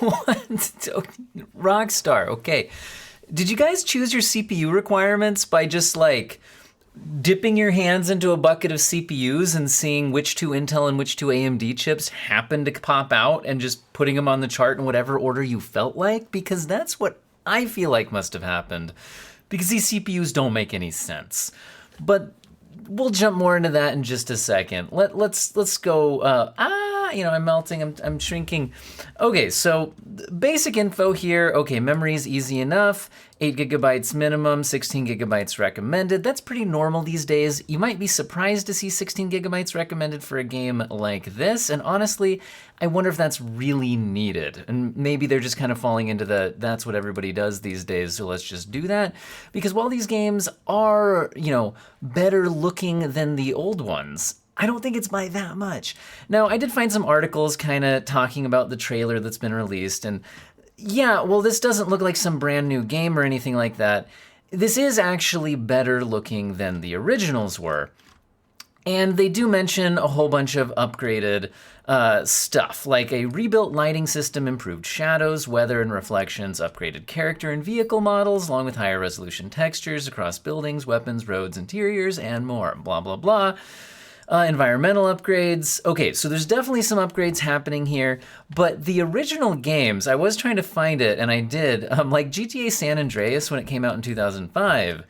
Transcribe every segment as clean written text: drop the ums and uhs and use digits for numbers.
What? Rockstar, okay. Did you guys choose your CPU requirements by just like dipping your hands into a bucket of CPUs and seeing which two Intel and which two AMD chips happen to pop out and just putting them on the chart in whatever order you felt like? Because that's what I feel like must have happened. Because these CPUs don't make any sense. But we'll jump more into that in just a second. Let's go. I'm melting. I'm shrinking. Okay, so basic info here. Okay, memory is easy enough. 8 gigabytes minimum, 16 gigabytes recommended. That's pretty normal these days. You might be surprised to see 16 gigabytes recommended for a game like this. And honestly, I wonder if that's really needed. And maybe they're just kind of falling into that's what everybody does these days, so let's just do that. Because while these games are, better looking than the old ones, I don't think it's by that much. Now, I did find some articles kind of talking about the trailer that's been released, and yeah, well, this doesn't look like some brand new game or anything like that. This is actually better looking than the originals were. And they do mention a whole bunch of upgraded stuff, like a rebuilt lighting system, improved shadows, weather and reflections, upgraded character and vehicle models, along with higher resolution textures across buildings, weapons, roads, interiors, and more. Blah, blah, blah. Environmental upgrades. Okay, so there's definitely some upgrades happening here, but the original games, I was trying to find it, and I did, like GTA San Andreas when it came out in 2005,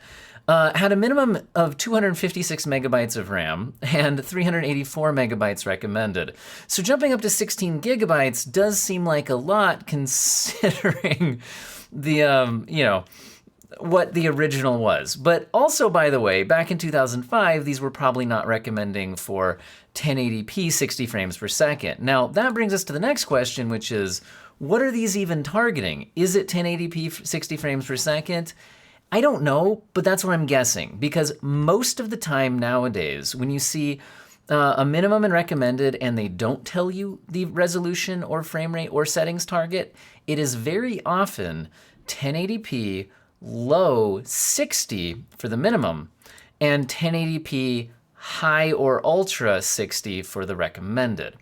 had a minimum of 256 megabytes of RAM and 384 megabytes recommended. So jumping up to 16 gigabytes does seem like a lot considering the, what the original was. But also, by the way, back in 2005, these were probably not recommending for 1080p 60 frames per second. Now, that brings us to the next question, which is, what are these even targeting? Is it 1080p 60 frames per second? I don't know, but that's what I'm guessing, because most of the time nowadays, when you see a minimum and recommended and they don't tell you the resolution or frame rate or settings target, it is very often 1080p low 60 for the minimum and 1080p high or ultra 60 for the recommended.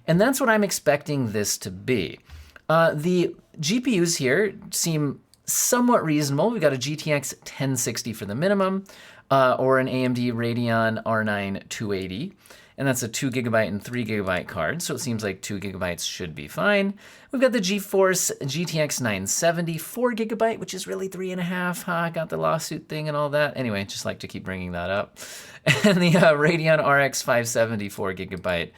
And that's what I'm expecting this to be. The GPUs here seem somewhat reasonable. We've got a GTX 1060 for the minimum, or an AMD Radeon R9 280. And that's a 2 gigabyte and 3 gigabyte card, so it seems like 2 gigabytes should be fine. We've got the GeForce GTX 970, 4 gigabyte, which is really 3.5. I got the lawsuit thing and all that. Anyway, just like to keep bringing that up. And the Radeon RX 570, 4 gigabyte.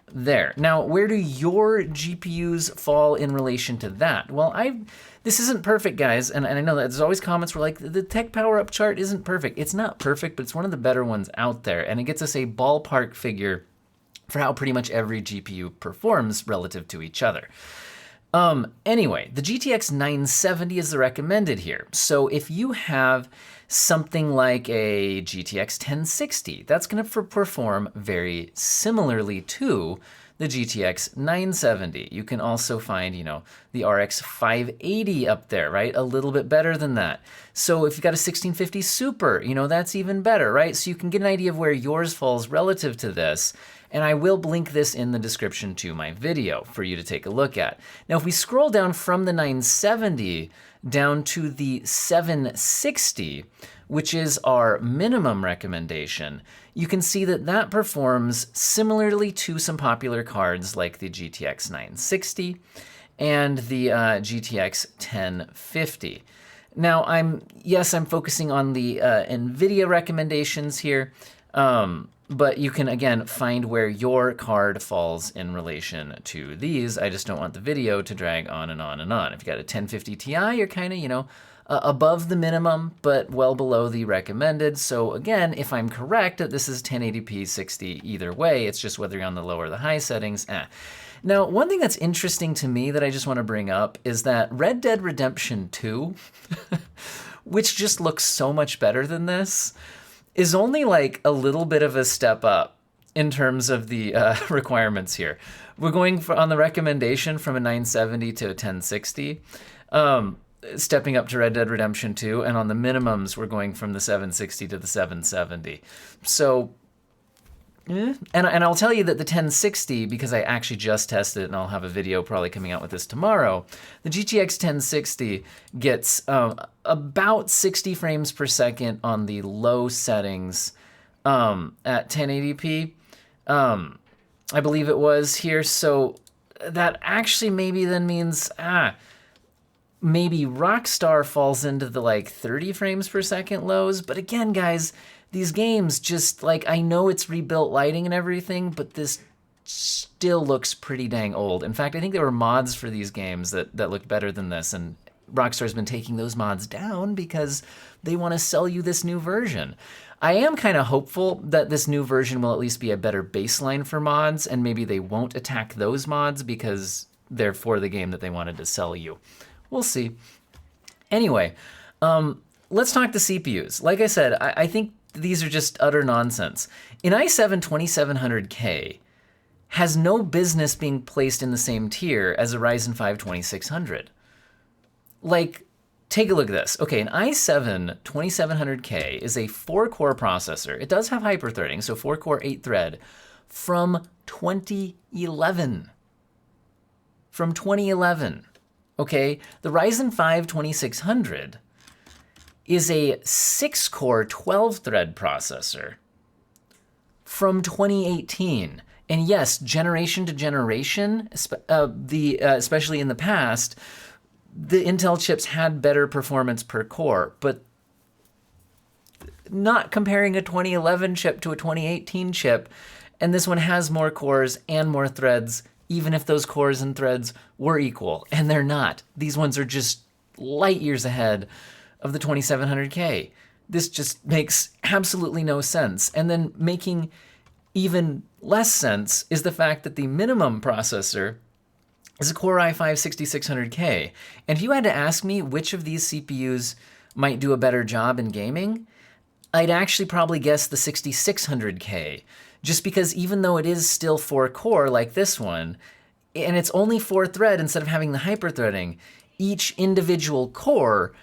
There. Now, where do your GPUs fall in relation to that? Well, this isn't perfect, guys, and I know that there's always comments where like, the tech power up chart isn't perfect. It's not perfect, but it's one of the better ones out there, and it gets us a ballpark figure for how pretty much every GPU performs relative to each other. Anyway, the GTX 970 is the recommended here. So if you have something like a GTX 1060, that's going to perform very similarly to the GTX 970. You can also find, the RX 580 up there, right? A little bit better than that. So if you've got a 1650 Super, that's even better, right? So you can get an idea of where yours falls relative to this. And I will link this in the description to my video for you to take a look at. Now, if we scroll down from the 970 down to the 760, which is our minimum recommendation, you can see that that performs similarly to some popular cards like the GTX 960 and the GTX 1050. Now, I'm focusing on the NVIDIA recommendations here, but you can, again, find where your card falls in relation to these. I just don't want the video to drag on and on and on. If you got a 1050 Ti, you're kind of, above the minimum, but well below the recommended. So again, if I'm correct that this is 1080p 60 either way, it's just whether you're on the low or the high settings. Now, one thing that's interesting to me that I just want to bring up is that Red Dead Redemption 2, which just looks so much better than this, is only like a little bit of a step up in terms of the requirements here. We're going on the recommendation from a 970 to a 1060. Stepping up to Red Dead Redemption 2, and on the minimums, we're going from the 760 to the 770. So And I'll tell you that the 1060, because I actually just tested it, and I'll have a video probably coming out with this tomorrow, the GTX 1060 gets about 60 frames per second on the low settings at 1080p. I believe it was here, so that actually maybe then means, maybe Rockstar falls into the like 30 frames per second lows. But again, guys, these games just like, I know it's rebuilt lighting and everything, but this still looks pretty dang old. In fact, I think there were mods for these games that looked better than this, and Rockstar's been taking those mods down because they want to sell you this new version. I am kind of hopeful that this new version will at least be a better baseline for mods, and maybe they won't attack those mods because they're for the game that they wanted to sell you. We'll see. Anyway, let's talk the CPUs. Like I said, I think these are just utter nonsense. An i7 2700K has no business being placed in the same tier as a Ryzen 5 2600. Like, take a look at this. Okay, an i7 2700K is a 4-core processor. It does have hyperthreading, so 4-core, 8-thread, from 2011. From 2011. Okay, the Ryzen 5 2600 is a 6-core, 12-thread processor from 2018. And yes, generation to generation, especially in the past, the Intel chips had better performance per core, but not comparing a 2011 chip to a 2018 chip. And this one has more cores and more threads, even if those cores and threads were equal, and they're not. These ones are just light years ahead of the 2700K. This just makes absolutely no sense. And then making even less sense is the fact that the minimum processor is a Core i5 6600K. And if you had to ask me which of these CPUs might do a better job in gaming, I'd actually probably guess the 6600K. Just because even though it is still 4-core like this one, and it's only 4-thread instead of having the hyperthreading, each individual core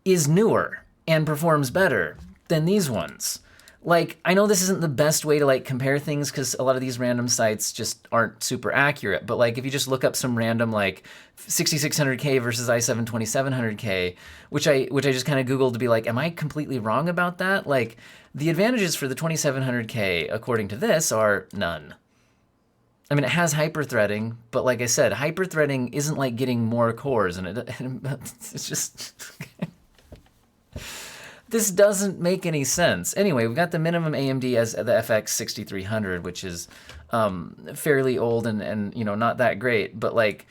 is newer and performs better than these ones. Like, I know this isn't the best way to like compare things because a lot of these random sites just aren't super accurate, but like if you just look up some random like 6600K versus i7 2700K, which I just kind of Googled to be like, am I completely wrong about that? Like, the advantages for the 2700K, according to this, are none. I mean, it has hyperthreading, but like I said, hyperthreading isn't like getting more cores, and it's just... This doesn't make any sense. Anyway, we've got the minimum AMD as the FX 6300, which is fairly old and you know, not that great. But like,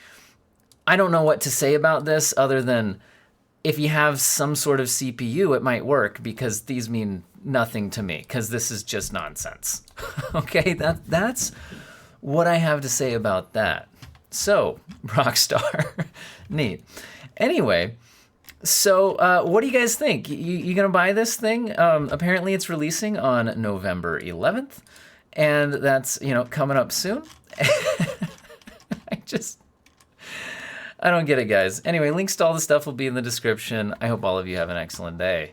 I don't know what to say about this other than if you have some sort of CPU, it might work, because these mean nothing to me, because this is just nonsense. Okay, that's what I have to say about that. So, Rockstar, neat. Anyway. So what do you guys think? You gonna buy this thing? Apparently it's releasing on November 11th, and that's, you know, coming up soon. I don't get it, guys. Anyway, links to all the stuff will be in the description. I hope all of you have an excellent day.